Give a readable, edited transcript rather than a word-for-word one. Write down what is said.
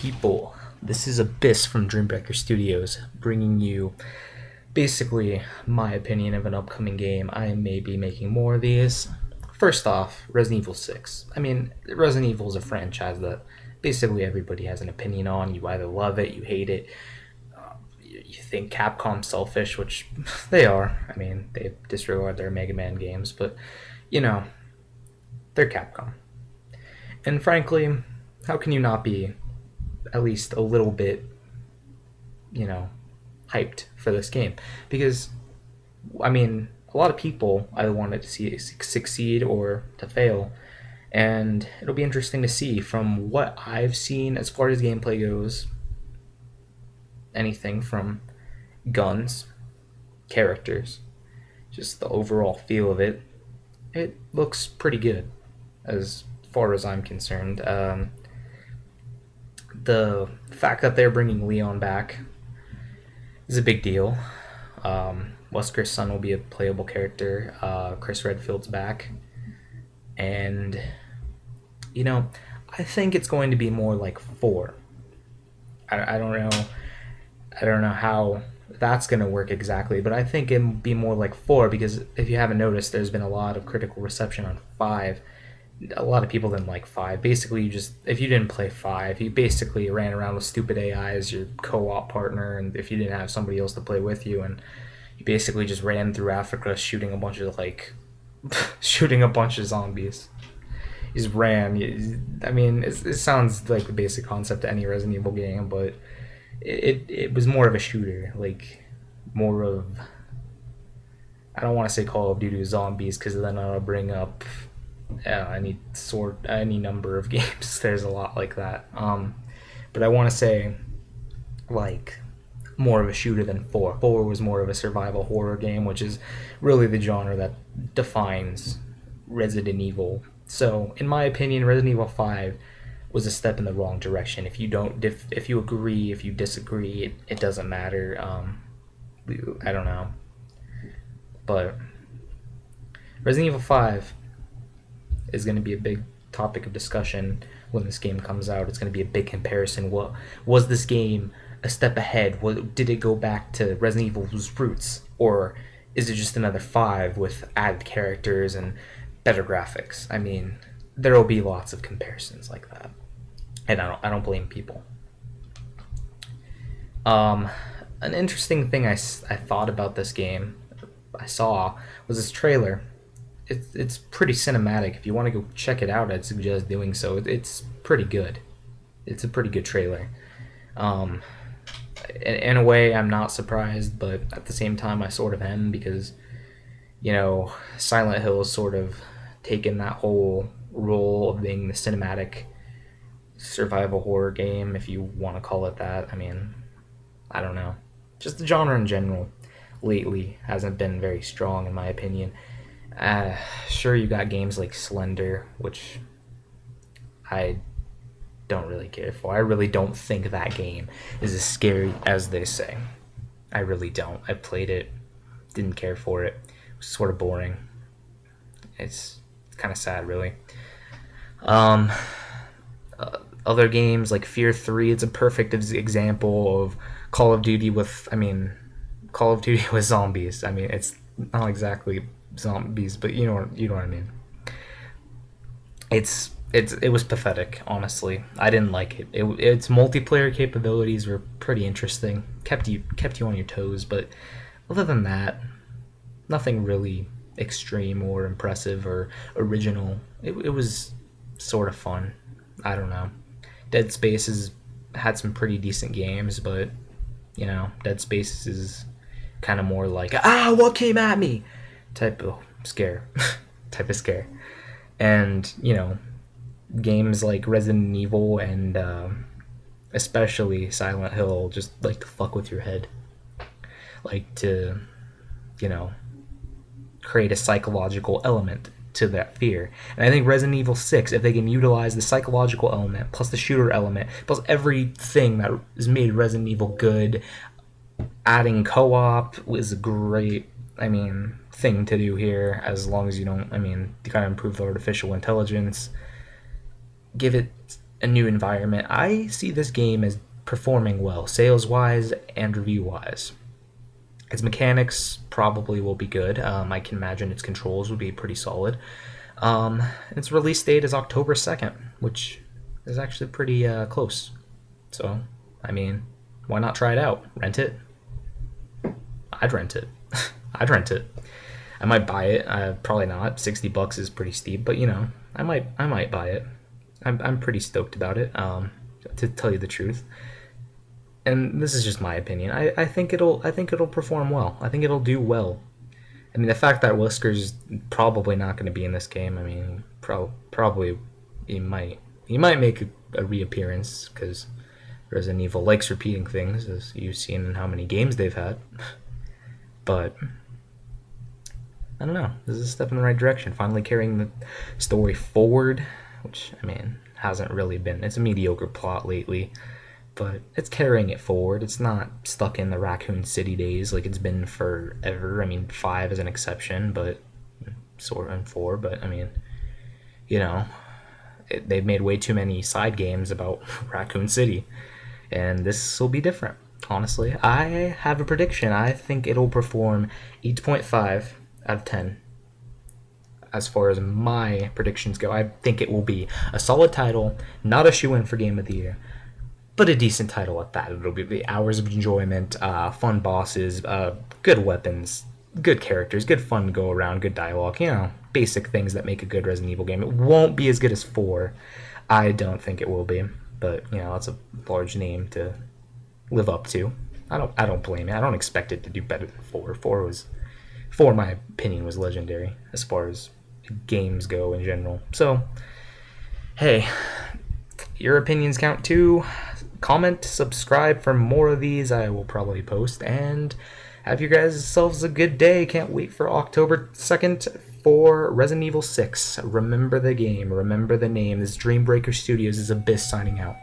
people? This is Abyss from Dreambreaker Studios, bringing you basically my opinion of an upcoming game. I may be making more of these. First off, Resident Evil 6. I mean, Resident Evil is a franchise that basically everybody has an opinion on. You either love it, you hate it. You think Capcom's selfish, which they are. I mean, they disregard their Mega Man games, but, you know, they're Capcom. And frankly, how can you not be at least a little bit, hyped for this game? Because, I mean, a lot of people either wanted to see it succeed or to fail, and it'll be interesting to see from what I've seen as far as gameplay goes. Anything from guns, characters, just the overall feel of it. It looks pretty good as far as I'm concerned. The fact that they're bringing Leon back is a big deal. Wesker's son will be a playable character. Chris Redfield's back. And, I think it's going to be more like 4. I don't know. I don't know how that's going to work exactly, but I think it'll be more like 4 because if you haven't noticed, there's been a lot of critical reception on 5. A lot of people didn't like 5. Basically, if you didn't play 5, you basically ran around with stupid AI as your co-op partner, and if you didn't have somebody else to play with you, and you basically just ran through Africa shooting a bunch of shooting a bunch of zombies. You just ran. I mean, it sounds like the basic concept to any Resident Evil game, but it was more of a shooter, more of, I don't want to say Call of Duty Zombies because then I'll bring up any number of games. There's a lot like that. But I want to say more of a shooter than 4. 4 was more of a survival horror game, which is really the genre that defines Resident Evil. So in my opinion, Resident Evil 5 was a step in the wrong direction. If you agree, if you disagree, it doesn't matter. I don't know, but Resident Evil 5 is going to be a big topic of discussion when this game comes out. It's going to be a big comparison. What was this game a step ahead? Did it go back to Resident Evil's roots, or is it just another 5 with added characters and better graphics? I mean, there will be lots of comparisons like that, and I don't blame people. An interesting thing I thought about this game I saw was this trailer. It's pretty cinematic. If you want to go check it out, I'd suggest doing so. It's pretty good. It's a pretty good trailer. In a way, I'm not surprised, but at the same time, I sort of am, because, Silent Hill has sort of taken that whole role of being the cinematic survival horror game, if you want to call it that. I mean, I don't know. Just the genre in general lately hasn't been very strong, in my opinion. Sure, you got games like Slender, which I don't really care for. I really don't think that game is as scary as they say. I really don't. I played it, didn't care for it. It was sort of boring. It's kind of sad, really. Other games like Fear 3, it's a perfect example of Call of Duty with zombies. I mean, it's not exactly zombies, but you know what I mean. It was pathetic, honestly. I didn't like it. Its multiplayer capabilities were pretty interesting, kept you on your toes, but other than that, nothing really extreme or impressive or original. It was sort of fun. I don't know. Dead Space has had some pretty decent games, but Dead Space is kind of more like, what came at me type of scare. And games like Resident Evil and especially Silent Hill just like to fuck with your head, like to create a psychological element to that fear. And I think Resident Evil 6, if they can utilize the psychological element plus the shooter element plus everything that has made Resident Evil good, adding co-op was a great thing to do here, as long as you don't you kind of improve the artificial intelligence, give it a new environment. I see this game as performing well, sales-wise and review-wise. Its mechanics probably will be good. I can imagine its controls would be pretty solid. Its release date is October 2nd, which is actually pretty close. So, I mean, why not try it out? Rent it? I'd rent it. I'd rent it. I might buy it. Probably not. $60 is pretty steep, but you know, I might buy it. I'm pretty stoked about it. To tell you the truth, and this is just my opinion. I think it'll perform well. I think it'll do well. I mean, the fact that Whisker's probably not going to be in this game. I mean, probably he might make a reappearance because Resident Evil likes repeating things, as you've seen in how many games they've had. But I don't know. This is a step in the right direction. Finally carrying the story forward, which, I mean, hasn't really been. It's a mediocre plot lately, but it's carrying it forward. It's not stuck in the Raccoon City days like it's been forever. I mean, 5 is an exception, but sort of, and 4, but I mean, you know, they've made way too many side games about Raccoon City, and this will be different. Honestly, I have a prediction. I think it'll perform 8.5 out of 10. As far as my predictions go, I think it will be a solid title, not a shoe-in for Game of the Year, but a decent title at that. It'll be the hours of enjoyment, fun bosses, good weapons, good characters, good fun to go around, good dialogue, you know, basic things that make a good Resident Evil game. It won't be as good as 4. I don't think it will be, but, you know, that's a large name to live up to. I don't blame it. I don't expect it to do better than 4. 4, in my opinion, was legendary as far as games go in general. So, hey, your opinions count too. Comment, subscribe for more of these. I will probably post, and have you guys selves a good day. Can't wait for October 2nd for Resident Evil 6. Remember the game, remember the name. This is Dreambreaker Studios. This is Abyss signing out.